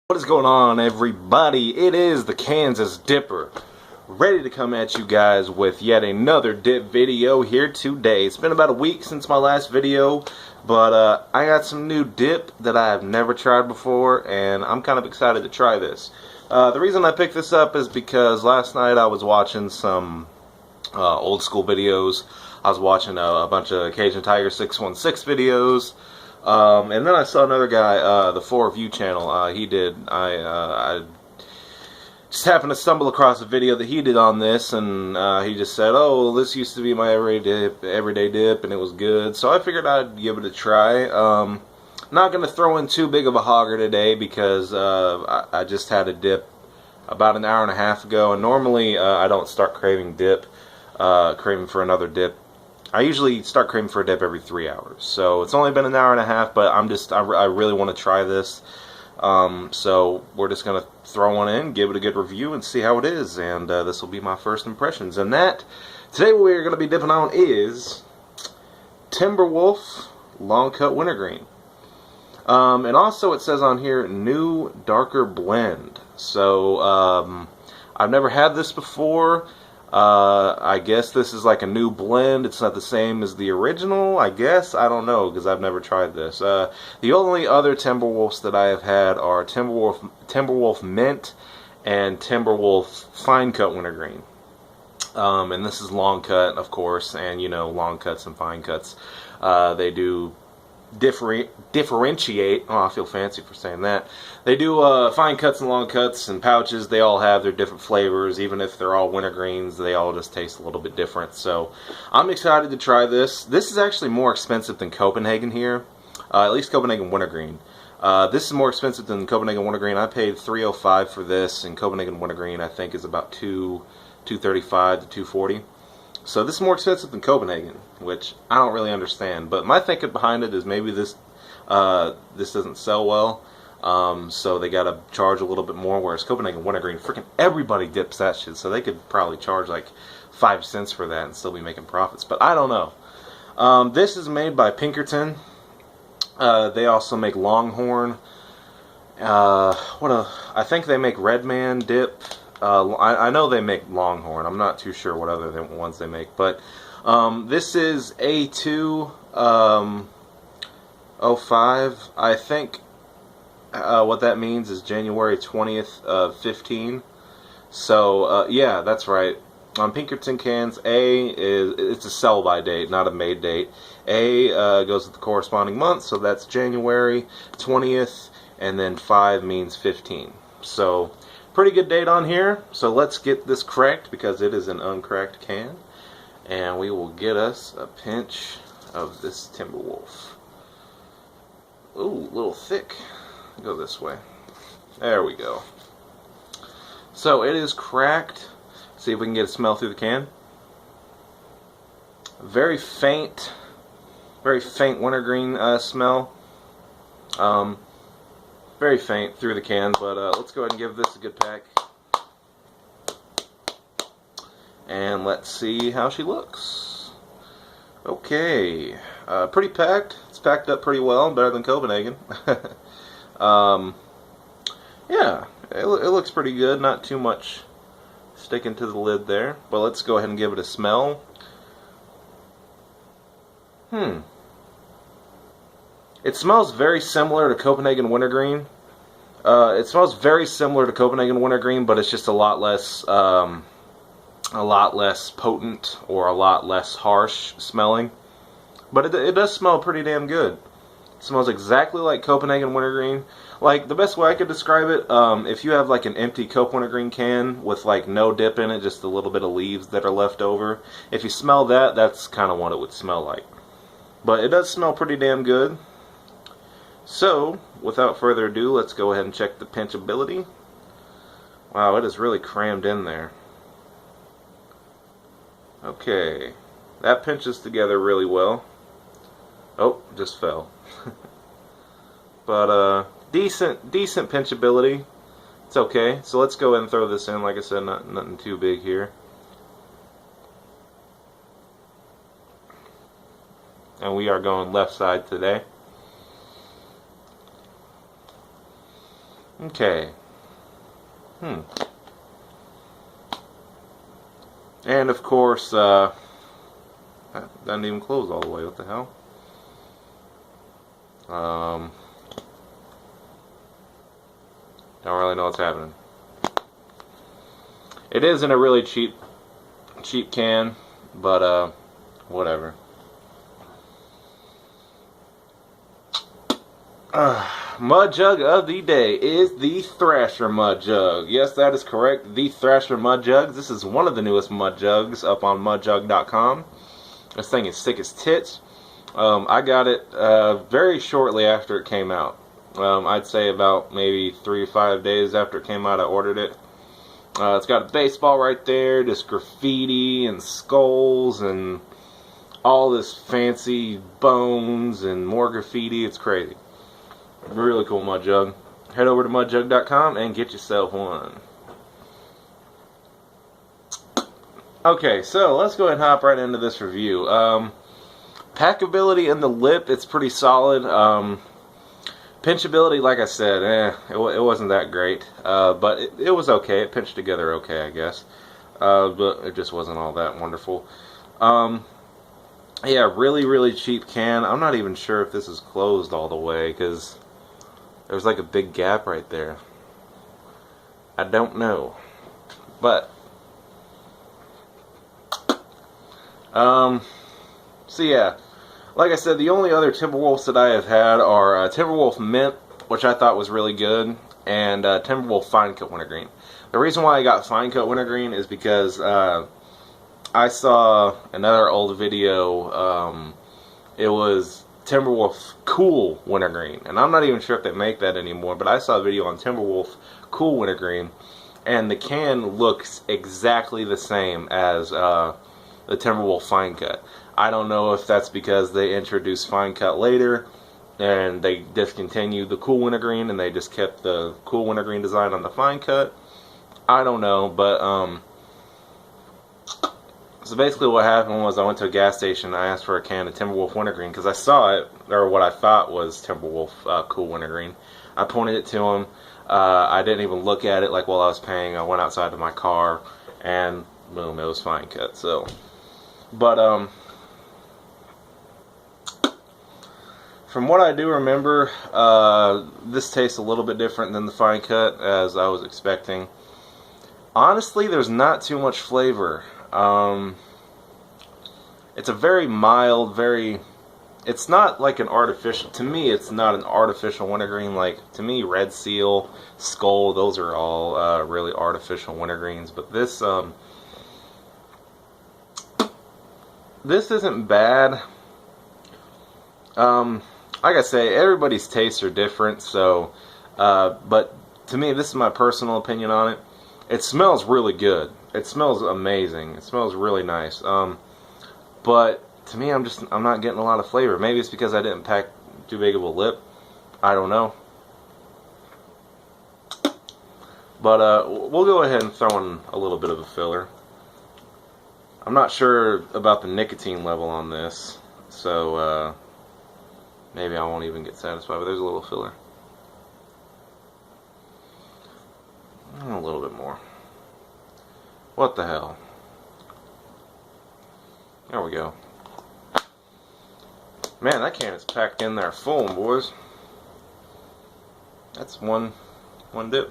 What is going on, everybody? It is the Kansas Dipper, ready to come at you guys with yet another dip video here today. It's been about a week since my last video, but I got some new dip that I have never tried before, and I'm kind of excited to try this. The reason I picked this up is because last night I was watching some old school videos. I was watching a bunch of Cajun Tiger 616 videos. And then I saw another guy, the 4 of You channel, I just happened to stumble across a video that he did on this, and he just said, oh, this used to be my everyday dip, and it was good, so I figured I'd give it a try. Not going to throw in too big of a hogger today, because I just had a dip about an hour and a half ago, and normally I don't start craving for another dip. I usually start craving for a dip every 3 hours, so it's only been an hour and a half, but I really want to try this, so we're just going to throw one in, give it a good review, and see how it is, and this will be my first impressions. And today what we're going to be dipping on is Timberwolf Long Cut Wintergreen, and also it says on here, new darker blend, so I've never had this before. I guess this is like a new blend. It's not the same as the original, I guess. I don't know, because I've never tried this. The only other Timberwolves that I have had are Timberwolf Mint and Timberwolf Fine Cut Wintergreen. And this is long cut, of course, and you know, long cuts and fine cuts, they do differentiate. Oh, I feel fancy for saying that. They do fine cuts and long cuts and pouches. They all have their different flavors. Even if they're all wintergreens, they all just taste a little bit different. So I'm excited to try this. This is actually more expensive than Copenhagen here, at least Copenhagen Wintergreen. This is more expensive than Copenhagen Wintergreen. I paid $305 for this, and Copenhagen Wintergreen I think is about $235 to $240. So this is more expensive than Copenhagen, which I don't really understand. But my thinking behind it is maybe this doesn't sell well, so they gotta charge a little bit more. Whereas Copenhagen Wintergreen, freaking everybody dips that shit, so they could probably charge like 5 cents for that and still be making profits. But I don't know. This is made by Pinkerton. They also make Longhorn. I think they make Redman dip. I know they make Longhorn. I'm not too sure what other ones they make, but this is A2 05. I think what that means is January 20th of 15. So yeah, that's right. On Pinkerton cans, it's a sell by date, not a made date. A goes with the corresponding month, so that's January 20th, and then 5 means 15. So pretty good date on here, so let's get this cracked because it is an uncracked can, and we will get us a pinch of this Timberwolf. Ooh, a little thick. Go this way. There we go. So it is cracked. See if we can get a smell through the can. Very faint wintergreen smell. Very faint through the can, but let's go ahead and give this a good pack. And let's see how she looks. Okay, pretty packed. It's packed up pretty well, better than Copenhagen. Yeah, it looks pretty good. Not too much sticking to the lid there. But let's go ahead and give it a smell. It smells very similar to Copenhagen Wintergreen. It smells very similar to Copenhagen Wintergreen, but it's just a lot less potent or a lot less harsh smelling. But it does smell pretty damn good. It smells exactly like Copenhagen Wintergreen. Like, the best way I could describe it, if you have like an empty Cope Wintergreen can with like no dip in it, just a little bit of leaves that are left over, if you smell that, that's kind of what it would smell like. But it does smell pretty damn good. So, without further ado, let's go ahead and check the pinchability. Wow, it is really crammed in there. Okay, that pinches together really well. Oh, just fell. But decent pinchability. It's okay. So let's go ahead and throw this in. Like I said, nothing too big here. And we are going left side today. Okay. And of course, that doesn't even close all the way. What the hell? Don't really know what's happening. It is in a really cheap can, but whatever. Mud jug of the day is the Thrasher mud jug. Yes, that is correct. The Thrasher mud jug. This is one of the newest mud jugs up on mudjug.com. This thing is sick as tits. I got it very shortly after it came out. I'd say about maybe 3 to 5 days after it came out, I ordered it. It's got a baseball right there, just graffiti and skulls and all this fancy bones and more graffiti. It's crazy. Really cool mud jug. Head over to mudjug.com and get yourself one. Okay, so let's go ahead and hop right into this review. Packability in the lip, it's pretty solid. Pinchability, like I said, it wasn't that great. But it was okay. It pinched together okay, I guess. But it just wasn't all that wonderful. Yeah, really cheap can. I'm not even sure if this is closed all the way, because there's like a big gap right there. I don't know. But so yeah, like I said, the only other Timberwolves that I have had are Timberwolf Mint, which I thought was really good, and Timberwolf Fine Cut Wintergreen. The reason why I got Fine Cut Wintergreen is because I saw another old video. It was Timberwolf Cool Wintergreen, and I'm not even sure if they make that anymore, but I saw a video on Timberwolf Cool Wintergreen, and the can looks exactly the same as the Timberwolf Fine Cut. I don't know if that's because they introduced Fine Cut later and they discontinued the Cool Wintergreen and they just kept the Cool Wintergreen design on the Fine Cut. I don't know, but so basically what happened was I went to a gas station and I asked for a can of Timberwolf Wintergreen because I saw it, or what I thought was Timberwolf Cool Wintergreen. I pointed it to him. I didn't even look at it like while I was paying. I went outside to my car and boom, it was Fine Cut. So, but from what I do remember, this tastes a little bit different than the Fine Cut as I was expecting. Honestly, there's not too much flavor. It's a very mild, it's not like an artificial, to me it's not an artificial wintergreen. Like, to me, Red Seal, Skull, those are all really artificial wintergreens, but this this isn't bad. Like I say, everybody's tastes are different, so but to me, this is my personal opinion on it. It smells really good. It smells amazing. It smells really nice. But to me, I'm not getting a lot of flavor. Maybe it's because I didn't pack too big of a lip. I don't know. But we'll go ahead and throw in a little bit of a filler. I'm not sure about the nicotine level on this, so maybe I won't even get satisfied, but there's a little filler. A little bit more. What the hell? There we go. Man, that can is packed in there full, boys. That's one dip.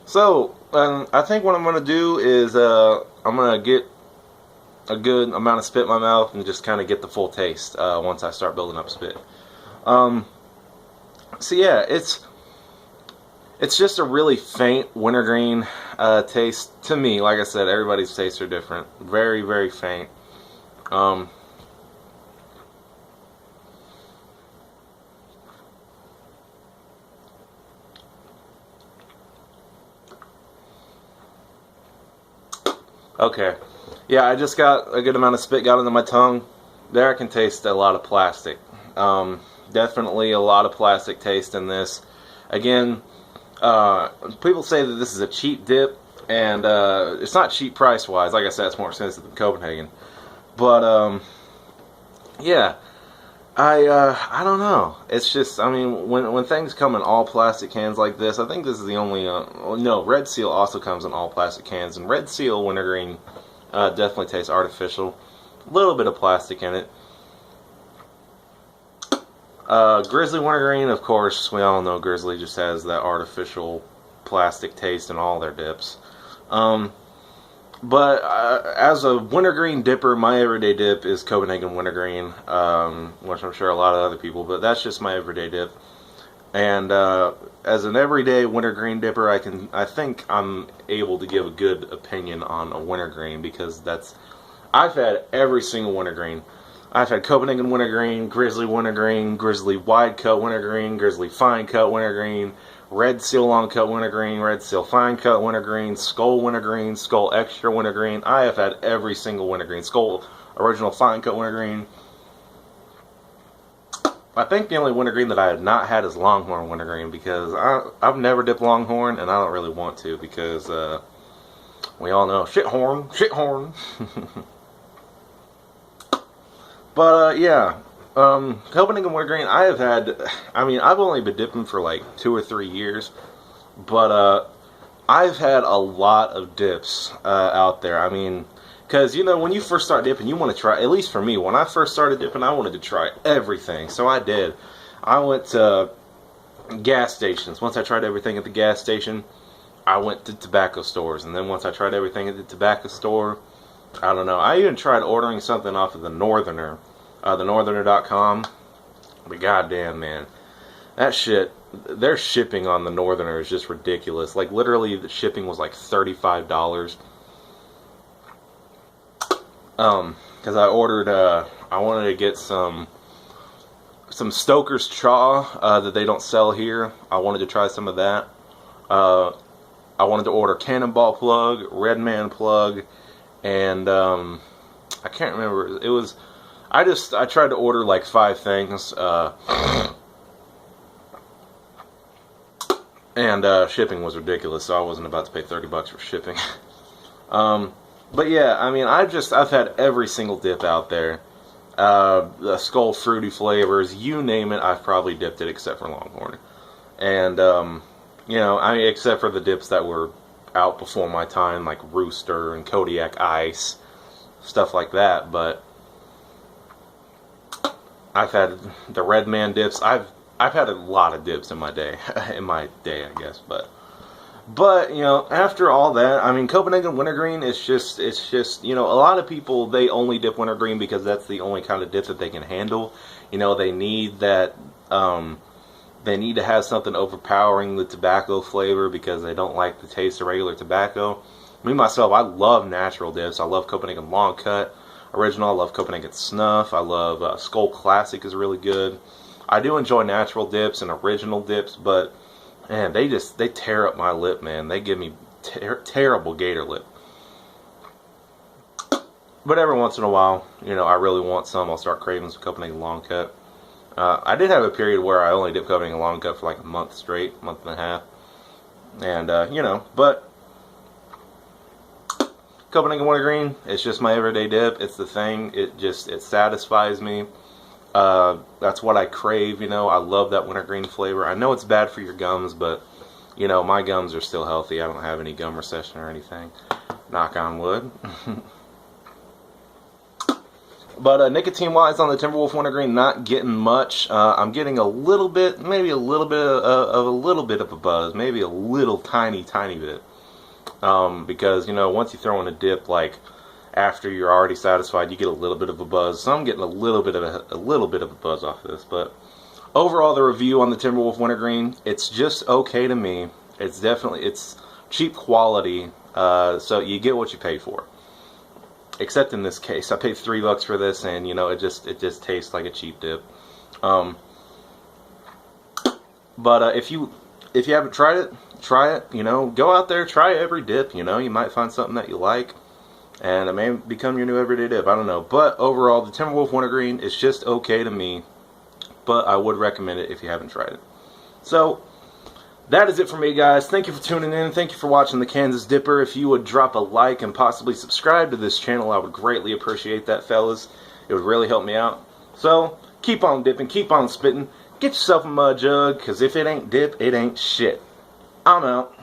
So, I think what I'm going to do is I'm going to get a good amount of spit in my mouth and just kind of get the full taste once I start building up spit. So yeah, it's just a really faint wintergreen taste to me. Like I said, everybody's tastes are different. Very faint. Okay. Yeah, I just got a good amount of spit got into my tongue. There I can taste a lot of plastic. Definitely a lot of plastic taste in this. Again, people say that this is a cheap dip, and it's not cheap price-wise. Like I said, it's more expensive than Copenhagen. But, yeah, I don't know. It's just, I mean, when things come in all plastic cans like this, I think this is the only, no, Red Seal also comes in all plastic cans, and Red Seal Wintergreen definitely tastes artificial. A little bit of plastic in it. Grizzly Wintergreen, of course, we all know Grizzly just has that artificial plastic taste in all their dips. But as a wintergreen dipper, my everyday dip is Copenhagen Wintergreen, which I'm sure a lot of other people, but that's just my everyday dip. And as an everyday wintergreen dipper, I think I'm able to give a good opinion on a wintergreen, because I've had every single wintergreen. I've had Copenhagen Wintergreen, Grizzly Wintergreen, Grizzly Wide Cut Wintergreen, Grizzly Fine Cut Wintergreen, Red Seal Long Cut Wintergreen, Red Seal Fine Cut Wintergreen, Skull Wintergreen, Skull Extra Wintergreen. I have had every single wintergreen. Skull Original Fine Cut Wintergreen. I think the only wintergreen that I have not had is Longhorn Wintergreen, because I've never dipped Longhorn, and I don't really want to, because we all know shithorn. But yeah, Copenhagen Wintergreen, I've only been dipping for like 2 or 3 years, but I've had a lot of dips out there. I mean, because, you know, when you first start dipping, you want to try, at least for me, when I first started dipping, I wanted to try everything. So I did. I went to gas stations. Once I tried everything at the gas station, I went to tobacco stores. And then once I tried everything at the tobacco store, I don't know. I even tried ordering something off of the Northerner, thenortherner.com. But goddamn, man, that shit, their shipping on the Northerner is just ridiculous. Like, literally, the shipping was like $35. Because I ordered, I wanted to get some Stoker's Chaw that they don't sell here. I wanted to try some of that. I wanted to order Cannonball Plug, Redman Plug, and I can't remember. It was, I tried to order like 5 things, and shipping was ridiculous, so I wasn't about to pay $30 for shipping. But yeah, I mean, I've had every single dip out there. The Skull Fruity flavors, you name it, I've probably dipped it except for Longhorn. And, you know, I mean, except for the dips that were out before my time, like Rooster and Kodiak Ice, stuff like that. But I've had the Redman dips. I've had a lot of dips in my day, I guess. But you know, after all that, I mean, Copenhagen Wintergreen is just, you know, a lot of people, they only dip wintergreen because that's the only kind of dip that they can handle. You know, they need that, they need to have something overpowering the tobacco flavor because they don't like the taste of regular tobacco. Me, myself, I love natural dips. I love Copenhagen Long Cut Original. I love Copenhagen Snuff. I love Skull Classic is really good. I do enjoy natural dips and original dips, but man, they tear up my lip, man. They give me terrible gator lip. But every once in a while, you know, I really want some, I'll start craving some Copenhagen Long Cut. I did have a period where I only dipped Copenhagen Long Cut for like a month straight, month and a half. And, you know, but Copenhagen Wintergreen, it's just my everyday dip. It's the thing. It satisfies me. That's what I crave, you know. I love that wintergreen flavor. I know it's bad for your gums, but, you know, my gums are still healthy. I don't have any gum recession or anything. Knock on wood. But nicotine-wise on the Timberwolf Wintergreen, not getting much. I'm getting a little bit, maybe a little bit of a buzz, maybe a little tiny bit. Because, you know, once you throw in a dip, like after you're already satisfied, you get a little bit of a buzz. So I'm getting a little bit of a buzz off this. But overall, the review on the Timberwolf Wintergreen, it's just okay to me. It's cheap quality, so you get what you pay for. Except in this case, I paid $3 for this, and you know, it just tastes like a cheap dip. But if you haven't tried it, try it. You know, go out there, try every dip. You know, you might find something that you like, and it may become your new everyday dip. I don't know. But overall, the Timberwolf Wintergreen is just okay to me. But I would recommend it if you haven't tried it. So that is it for me, guys. Thank you for tuning in. Thank you for watching the Kansas Dipper. If you would drop a like and possibly subscribe to this channel, I would greatly appreciate that, fellas. It would really help me out. So Keep on dipping, keep on spitting. Get yourself a mud jug, because if it ain't dip, it ain't shit. I'm out.